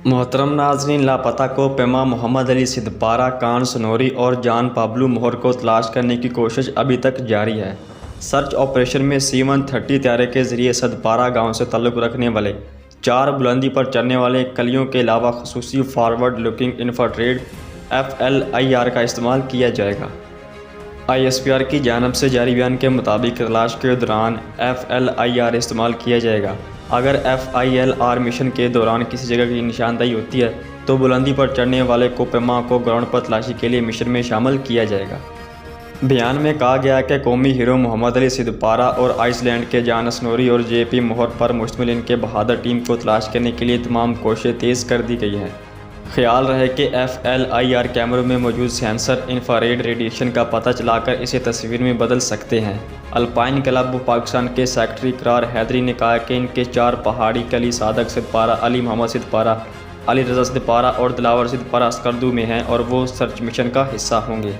मोहतरम नाज़रीन, लापता को पेमा मोहम्मद अली सिद्दपारा, कान सनोरी और जान पाब्लू मोहर को तलाश करने की कोशिश अभी तक जारी है। सर्च ऑपरेशन में C-130 तैयारे के ज़रिए सिद्दपारा गांव से ताल्लुक़ रखने वाले 4 बुलंदी पर चढ़ने वाले कलियों के अलावा ख़ुसूसी फॉरवर्ड लुकिंग इंफ्रारेड FLIR का इस्तेमाल किया जाएगा। ISPR की जानिब से जारी बयान के मुताबिक तलाश के दौरान FLIR इस्तेमाल किया जाएगा। अगर FILR मिशन के दौरान किसी जगह की निशानदेही होती है तो बुलंदी पर चढ़ने वाले को पेमा को ग्राउंड पर तलाशी के लिए मिशन में शामिल किया जाएगा। बयान में कहा गया है कि कौमी हीरो मोहम्मद अली सिद्दपारा और आइसलैंड के जान स्नोरी और JP मोहर पर मुश्तमिल इनके बहादुर टीम को तलाश करने के लिए तमाम कोशिशें तेज़ कर दी गई हैं। ख्याल रहे कि FLIR कैमरों में मौजूद सेंसर इंफ्रारेड रेडिएशन का पता चलाकर इसे तस्वीर में बदल सकते हैं। अल्पाइन क्लब पाकिस्तान के सेक्रेटरी इकरार हैदरी ने कहा कि इनके 4 पहाड़ी कली सादक सिद्दपारा, अली मोहम्मद सिद्दपारा, अली रज़ा सिद्दपारा और दिलावर सिद्दपारा स्कर्दू में हैं और वो सर्च मिशन का हिस्सा होंगे।